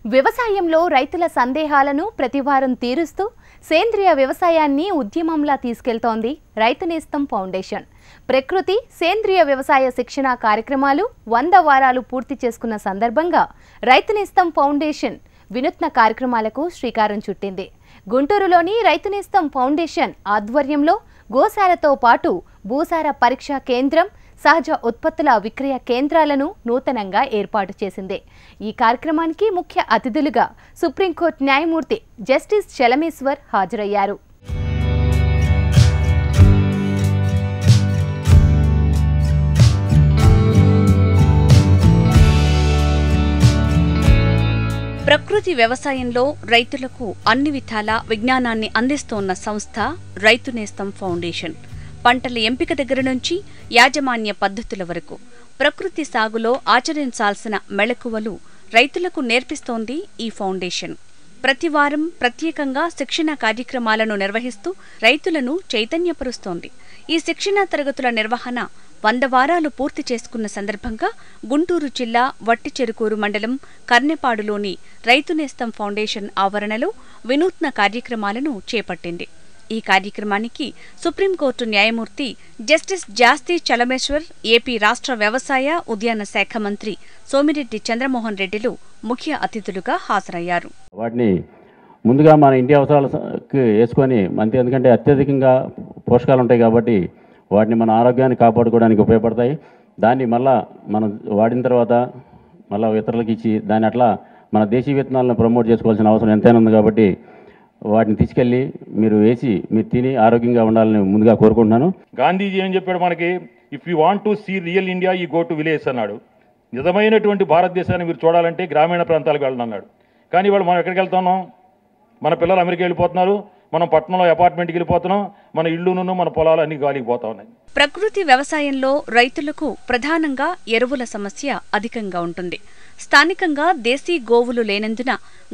వ్యవసాయంలో రైతుల సందేహాలను ప్రతివారం తీరుస్తూ సేంద్రియ వ్యవసాయాన్ని ఉద్యమంలా తీసుకెళ్తోంది రైతు నేస్తం ఫౌండేషన్. ప్రకృతి సేంద్రియ వ్యవసాయ శిక్షణ కార్యక్రమాలు 100 వారాలు పూర్తి చేసుకున్న సందర్భంగా రైతు నేస్తం ఫౌండేషన్ వినూత్న కార్యక్రమాలకు శ్రీకారం చుట్టింది. గుంటూరులోని రైతు నేస్తం ఫౌండేషన్ ఆధ్వర్యంలో గోశాలతో పాటు భూసార పరీక్షా కేంద్రం, సహజ ఉత్పత్తుల విక్రయ కేంద్రాలను నూతనంగా ఏర్పాటు చేసింది. ఈ కార్యక్రమానికి ముఖ్య అతిథులుగా సుప్రీంకోర్టు న్యాయమూర్తి జస్టిస్ చలమేశ్వర్ హాజరయ్యారు. ప్రకృతి వ్యవసాయంలో రైతులకు అన్ని విధాల విజ్ఞానాన్ని అందిస్తోన్న సంస్థ రైతు నేస్తం ఫౌండేషన్. పంటల ఎంపిక దగ్గర నుంచి యాజమాన్య పద్ధతుల వరకు ప్రకృతి సాగులో ఆచరించాల్సిన మెళకువలు రైతులకు నేర్పిస్తోంది ఈ ఫౌండేషన్. ప్రతివారం ప్రత్యేకంగా శిక్షణ కార్యక్రమాలను నిర్వహిస్తూ రైతులను చైతన్యపరుస్తోంది. ఈ శిక్షణా తరగతుల నిర్వహణ 100 వారాలు పూర్తి చేసుకున్న సందర్భంగా గుంటూరు జిల్లా వట్టిచెరుకూరు మండలం కర్నెపాడులోని రైతు నేస్తం ఫౌండేషన్ ఆవరణలో వినూత్న కార్యక్రమాలను చేపట్టింది. ఈ కార్యక్రమానికి సుప్రీంకోర్టు న్యాయమూర్తి జస్టిస్ జస్టిస్ చలమేశ్వర్, ఏపీ రాష్ట్ర వ్యవసాయ ఉద్యాన శాఖ మంత్రి సోమిరెడ్డి చంద్రమోహన్ రెడ్డిలు ముఖ్య అతిథులుగా హాజరయ్యారు. వాటిని ముందుగా మన ఇంటి అవసరాలకు వేసుకొని ఎందుకంటే అత్యధికంగా పోషకాలు ఉంటాయి కాబట్టి వాటిని మన ఆరోగ్యాన్ని కాపాడుకోవడానికి ఉపయోగపడతాయి. దాన్ని మళ్ళా మనం వాడిన తర్వాత మళ్ళీ ఇతరులకు ఇచ్చి దాన్ని అట్లా మన దేశీయ విత్తనాలను ప్రమోట్ చేసుకోవాల్సిన అవసరం ఎంతైనా ఉంది కాబట్టి వాటిని తీసుకెళ్ళి మీరు వేసి మీరు తిని ఆరోగ్యంగా ఉండాలని ముందుగా కోరుకుంటున్నాను. గాంధీజీ ఏం చెప్పాడు మనకి, if you want to see real India you go to village అన్నాడు. నిజమైనటువంటి భారతదేశాన్ని మీరు చూడాలంటే గ్రామీణ ప్రాంతాలకు వెళ్ళండి అన్నాడు. కానీ ఇవాళ మనం ఎక్కడికి వెళ్తున్నాం? మన పిల్లలు అమెరికా వెళ్ళిపోతున్నారు, మనం పట్టణంలో అపార్ట్మెంట్కి వెళ్ళిపోతున్నాం, మన ఇళ్ళును మన పొలాలు అన్ని గాలికి పోతా ఉన్నాయి. ప్రకృతి వ్యవసాయంలో రైతులకు ప్రధానంగా ఎరువుల సమస్య అధికంగా ఉంటుంది. స్థానికంగా దేశీ గోవులు లేనందున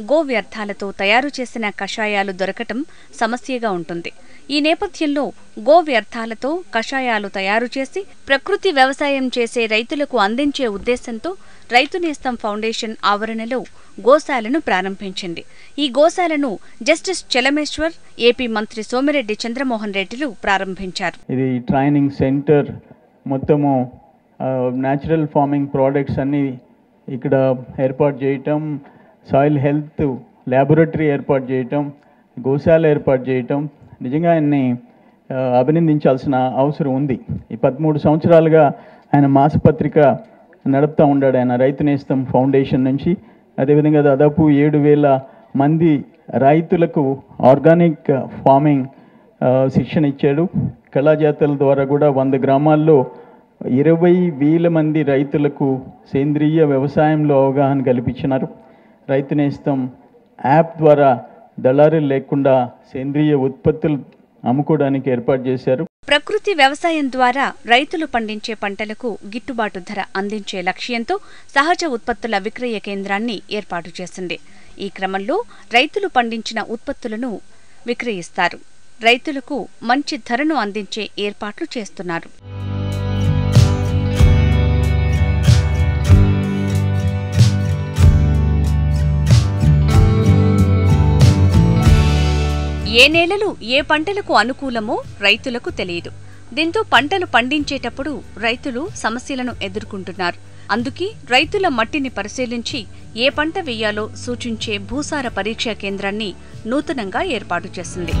గో వ్యర్థాలతో తయారు చేసిన కషాయాలు దొరకటం సమస్యగా ఉంటుంది. ఈ నేపథ్యంలో గో వ్యర్థాలతో కషాయాలు తయారు చేసి ప్రకృతి వ్యవసాయం చేసే రైతులకు అందించే ఉద్దేశంతో రైతు నేస్తం ఫౌండేషన్ ఆవరణలో గోశాలను ప్రారంభించింది. ఈ గోశాలను జస్టిస్ చలమేశ్వర్, ఏపీ మంత్రి సోమిరెడ్డి చంద్రమోహన్ రెడ్డిలు ప్రారంభించారు. ఇది ట్రైనింగ్ సెంటర్, మొత్తము న్యాచురల్ ఫార్మింగ్ ప్రోడక్ట్స్ అన్ని ఇక్కడ ఏర్పాటు చేయటం, సాయిల్ హెల్త్ ల్యాబొరేటరీ ఏర్పాటు చేయటం, గోశాల ఏర్పాటు చేయటం నిజంగా ఆయన్ని అభినందించాల్సిన అవసరం ఉంది. ఈ 13 సంవత్సరాలుగా ఆయన మాసపత్రిక నడుపుతూ ఉన్నాడు ఆయన రైతు నేస్తం ఫౌండేషన్ నుంచి. అదేవిధంగా దాదాపు 7,000 మంది రైతులకు ఆర్గానిక్ ఫార్మింగ్ శిక్షణ ఇచ్చాడు. కళాజాతల ద్వారా కూడా 100 గ్రామాల్లో 20,000 మంది రైతులకు సేంద్రియ వ్యవసాయంలో అవగాహన కల్పించినారు. రైతు నేస్తం యాప్ ద్వారా దళారీలు లేకుండా సేంద్రియ ఉత్పత్తులు అమ్ముకోవడానికి ఏర్పాటు చేశారు. ప్రకృతి వ్యవసాయం ద్వారా రైతులు పండించే పంటలకు గిట్టుబాటు ధర అందించే లక్ష్యంతో సహజ ఉత్పత్తుల విక్రయ కేంద్రాన్ని ఏర్పాటు చేసింది. ఈ క్రమంలో రైతులు పండించిన ఉత్పత్తులను విక్రయిస్తారు. రైతులకు మంచి ధరను అందించే ఏర్పాట్లు చేస్తున్నారు. ఏ నేలలు ఏ పంటలకు అనుకూలమో రైతులకు తెలియదు. దీంతో పంటలు పండించేటప్పుడు రైతులు సమస్యలను ఎదుర్కొంటున్నారు. అందుకే రైతుల మట్టిని పరిశీలించి ఏ పంట వేయాలో సూచించే భూసార పరీక్షా కేంద్రాన్ని నూతనంగా ఏర్పాటు చేసింది.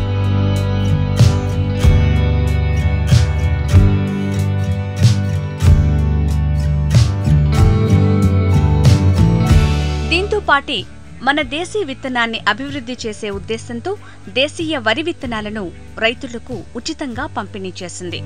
దీంతో పాటే మన దేశీ విత్తనాన్ని అభివృద్ధి చేసే ఉద్దేశంతో దేశీయ వరి విత్తనాలను రైతులకు ఉచితంగా పంపిణీ చేసింది.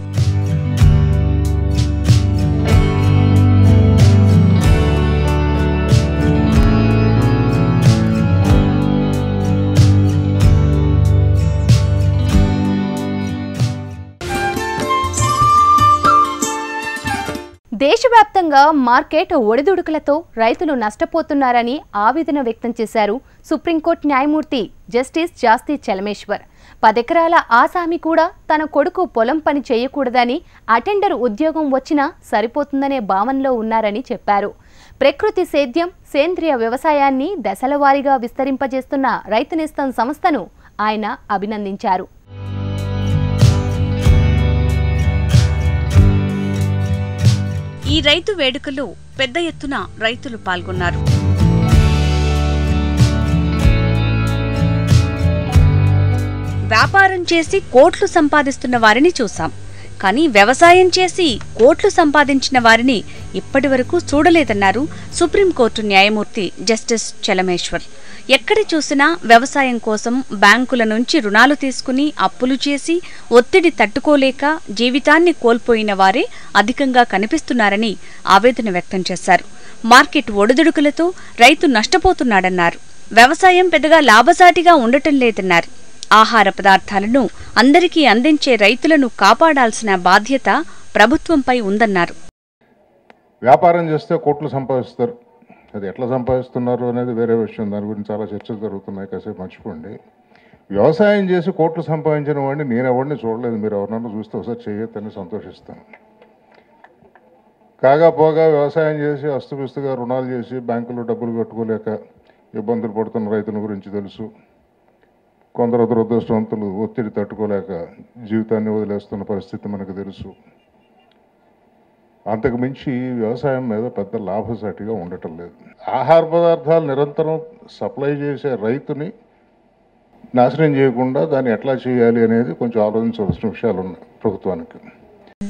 దేశవ్యాప్తంగా మార్కెట్ ఒడిదుడుకులతో రైతులు నష్టపోతున్నారని ఆవేదన వ్యక్తం చేశారు సుప్రీంకోర్టు న్యాయమూర్తి జస్టిస్ జస్టిస్ చలమేశ్వర్. 10 ఎకరాల ఆసామి కూడా తన కొడుకు పొలం పని చేయకూడదని, అటెండర్ ఉద్యోగం వచ్చినా సరిపోతుందనే భావనలో ఉన్నారని చెప్పారు. ప్రకృతి సేద్యం, సేంద్రియ వ్యవసాయాన్ని దశలవారీగా విస్తరింపజేస్తున్న రైతు నేస్తం సంస్థను ఆయన అభినందించారు. ఈ రైతు వేడుకలో పెద్ద ఎత్తున రైతులు పాల్గొన్నారు. వ్యాపారం చేసి కోట్లు సంపాదిస్తున్న వారిని చూశాం, కానీ వ్యవసాయం చేసి కోట్లు సంపాదించిన వారిని ఇప్పటివరకు చూడలేదన్నారు సుప్రీంకోర్టు న్యాయమూర్తి జస్టిస్ చలమేశ్వర్. ఎక్కడ చూసినా వ్యవసాయం కోసం బ్యాంకుల నుంచి రుణాలు తీసుకుని అప్పులు చేసి ఒత్తిడి తట్టుకోలేక జీవితాన్ని కోల్పోయిన వారే అధికంగా కనిపిస్తున్నారని ఆవేదన వ్యక్తం చేశారు. మార్కెట్ ఒడిదుడుకులతో రైతు నష్టపోతున్నాడన్నారు. వ్యవసాయం పెద్దగా లాభసాటిగా ఉండటం లేదన్నారు. ఆహార పదార్థాలను అందరికీ అందించే రైతులను కాపాడాల్సిన బాధ్యత ప్రభుత్వంపై ఉందన్నారు. వ్యాపారం చేస్తే కోట్లు సంపాదిస్తారు, అది ఎట్లా సంపాదిస్తున్నారు అనేది వేరే విషయం. దాని గురించి చాలా చర్చలు జరుగుతున్నాయి, కాసేపు మర్చిపోండి. వ్యవసాయం చేసి కోట్లు సంపాదించిన వాడిని నేను ఎవరిని చూడలేదు. మీరు ఎవరినన్నా చూస్తే ఒకసారి చేయొద్దని సంతోషిస్తాను. కాగాపోగా వ్యవసాయం చేసి అస్తుపిస్తుగా రుణాలు చేసి బ్యాంకులో డబ్బులు కట్టుకోలేక ఇబ్బందులు పడుతున్న రైతుల గురించి తెలుసు. కొందరు దురదృష్టవంతులు ఒత్తిడి తట్టుకోలేక జీవితాన్ని వదిలేస్తున్న పరిస్థితి మనకు తెలుసు. అంతకు మించి వ్యవసాయం మీద పెద్ద లాభసాటిగా ఉండటం లేదు. ఆహార పదార్థాలు నిరంతరం సప్లై చేసే రైతుని నాశనం చేయకుండా దాన్ని ఎట్లా చేయాలి అనేది కొంచెం ఆలోచించవలసిన విషయాలు ఉన్నాయి ప్రభుత్వానికి.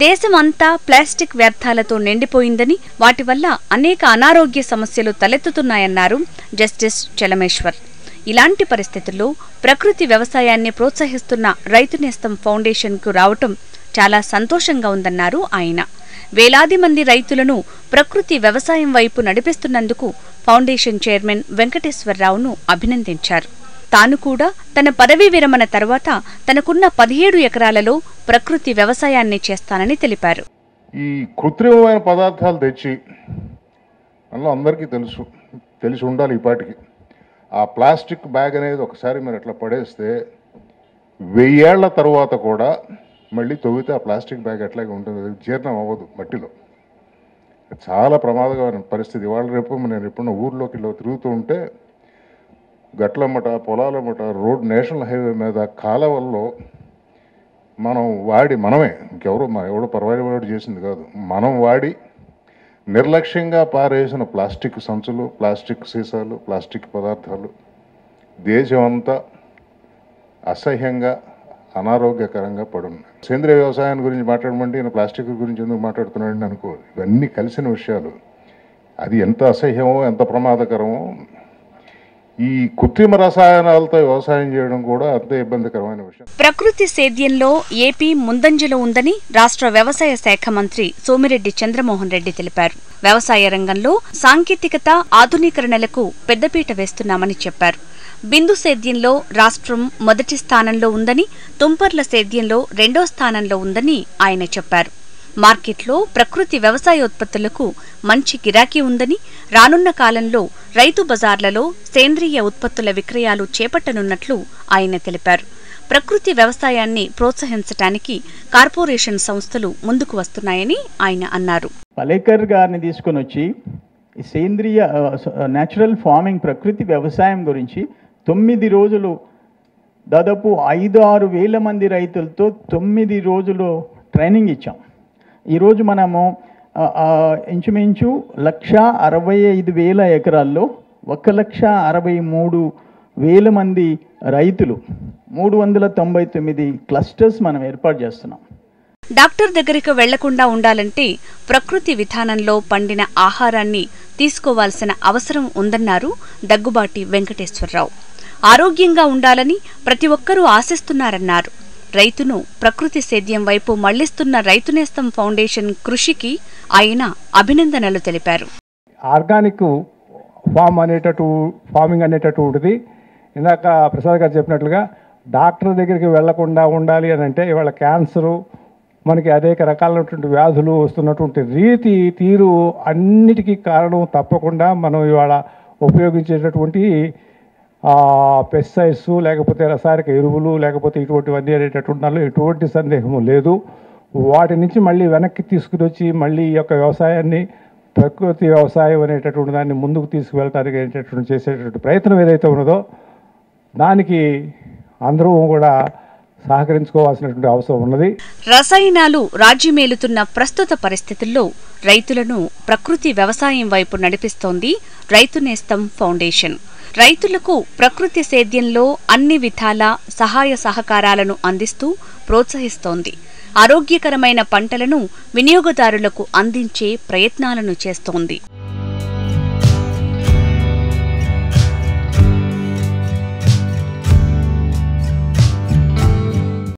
దేశం అంతా ప్లాస్టిక్ వ్యర్థాలతో నిండిపోయిందని, వాటి వల్ల అనేక అనారోగ్య సమస్యలు తలెత్తుతున్నాయన్నారు జస్టిస్ చలమేశ్వర్. ఇలాంటి పరిస్థితుల్లో ప్రకృతి వ్యవసాయాన్ని ప్రోత్సహిస్తున్న రైతు నేస్తం ఫౌండేషన్కు రావటం చాలా సంతోషంగా ఉందన్నారు ఆయన. వేలాది మంది రైతులను ప్రకృతి వ్యవసాయం వైపు నడిపిస్తున్నందుకు ఫౌండేషన్ చైర్మన్ వెంకటేశ్వరరావును అభినందించారు. తాను కూడా తన పదవీ విరమణ తర్వాత తనకున్న 17 ఎకరాలలో ప్రకృతి వ్యవసాయాన్ని చేస్తానని తెలిపారు. ఈ కృత్రిమమైన పదార్థాలు తెచ్చి అందులో అందరికీ తెలిసి ఉండాలి ఈ పాటికి. ఆ ప్లాస్టిక్ బ్యాగ్ అనేది ఒకసారి మీరు అట్లా పడేస్తే 1000 ఏళ్ల తర్వాత కూడా మళ్ళీ తవ్వితే ఆ ప్లాస్టిక్ బ్యాగ్ ఎట్లాగే ఉంటుంది, జీర్ణం అవ్వదు మట్టిలో. చాలా ప్రమాదకరమైన పరిస్థితి. ఇవాళ రేపు నేను ఎప్పుడన్నా ఊర్లోకి ఇలా తిరుగుతూ ఉంటే గట్లమ్మట, పొలాలమ్మట, నేషనల్ హైవే మీద కాలవల్లో మనమే ఎవడో పర్వాలేదు చేసింది కాదు, మనం వాడి నిర్లక్ష్యంగా పారేసిన ప్లాస్టిక్ సంచులు, ప్లాస్టిక్ సీసాలు, ప్లాస్టిక్ పదార్థాలు దేశం అంతా అసహ్యంగా అనారోగ్యకరంగా పడున్నాయి. సేంద్రియ వ్యవసాయాన్ని గురించి మాట్లాడమంటే ఈయన ప్లాస్టిక్ గురించి ఎందుకు మాట్లాడుతున్నాడని అనుకోదు. ఇవన్నీ కలిసిన విషయాలు. అది ఎంత అసహ్యమో ఎంత ప్రమాదకరమో. ఈ కృత్రిమ రసాయనాలతో వ్యవసాయం చేయడం కూడా అంతే ఇబ్బందికరమైన విషయం. ప్రకృతి సేద్యంలో ఏపీ ముందంజలో ఉందని రాష్ట్ర వ్యవసాయ శాఖ మంత్రి సోమిరెడ్డి చంద్రమోహన్ రెడ్డి తెలిపారు. వ్యవసాయ రంగంలో సాంకేతికత, ఆధునీకరణలకు పెద్దపీట వేస్తున్నామని చెప్పారు. బిందు సేద్యంలో రాష్ట్రం మొదటి స్థానంలో ఉందని, తుంపర్ల సేద్యంలో 2వ స్థానంలో ఉందని ఆయన చెప్పారు. మార్కెట్లో ప్రకృతి వ్యవసాయోత్పత్తులకు మంచి గిరాకీ ఉందని, రానున్న కాలంలో రైతు బజార్లలో సేంద్రియ ఉత్పత్తుల విక్రయాలు చేపట్టనున్నట్లు ఆయన తెలిపారు. ప్రకృతి వ్యవసాయాన్ని ప్రోత్సహించడానికి కార్పొరేషన్ సంస్థలు ముందుకు వస్తున్నాయని ఆయన అన్నారు. పలేకర్ గారిని తీసుకుని వచ్చి సేంద్రియ న్యాచురల్ ఫార్మింగ్ ప్రకృతి వ్యవసాయం గురించి 9 రోజులు దాదాపు 5-6 వేల మంది రైతులతో 9 రోజులు ట్రైనింగ్ ఇచ్చాం. ఈరోజు మనము ఇంచుమించు 1,65,000 ఎకరాల్లో 1,63,000 మంది రైతులు 399 క్లస్టర్స్ మనం ఏర్పాటు చేస్తున్నాం. డాక్టర్ దగ్గరికి వెళ్లకుండా ఉండాలంటే ప్రకృతి విధానంలో పండిన ఆహారాన్ని తీసుకోవాల్సిన అవసరం ఉందన్నారు దగ్గుబాటి వెంకటేశ్వరరావు. ఆరోగ్యంగా ఉండాలని ప్రతి ఒక్కరూ ఆశిస్తున్నారన్నారు. రైతును ప్రకృతి సేద్యం వైపు మళ్లిస్తున్న రైతు నేస్తం ఫౌండేషన్ కృషికి ఆయన అభినందనలు తెలిపారు. ఆర్గానిక్ ఫార్మింగ్ అనేటటువంటిది ఇందాక ప్రసాద్ గారు చెప్పినట్లుగా డాక్టర్ దగ్గరికి వెళ్లకుండా ఉండాలి అని అంటే ఇవాళ క్యాన్సరు, మనకి అనేక రకాలైనటువంటి వ్యాధులు వస్తున్నటువంటి తీరు అన్నిటికీ కారణం తప్పకుండా మనం ఇవాళ ఉపయోగించేటటువంటి పెస్టిసైడ్స్, లేకపోతే రసాయనిక ఎరువులు, లేకపోతే ఇటువంటివన్నీ అనేటటువంటి దానిలో ఎటువంటి సందేహము లేదు. వాటి నుంచి మళ్ళీ వెనక్కి తీసుకుని వచ్చి మళ్ళీ ఈ యొక్క వ్యవసాయాన్ని ప్రకృతి వ్యవసాయం అనేటటువంటి దాన్ని ముందుకు తీసుకువెళ్ళటానికి అనేటటువంటి చేసేటటువంటి ప్రయత్నం ఏదైతే ఉన్నదో దానికి అందరూ కూడా సహకరించుకోవాల్సినటువంటి అవసరం ఉన్నది. రసాయనాలు రాజ్యమేలుతున్న ప్రస్తుత పరిస్థితుల్లో రైతులను ప్రకృతి వ్యవసాయం వైపు నడిపిస్తోంది రైతు నేస్తం ఫౌండేషన్. రైతులకు ప్రకృతి సేద్యంలో అన్ని విధాల సహాయ సహకారాలను అందిస్తూ ప్రోత్సహిస్తోంది. ఆరోగ్యకరమైన పంటలను వినియోగదారులకు అందించే ప్రయత్నాలను చేస్తోంది.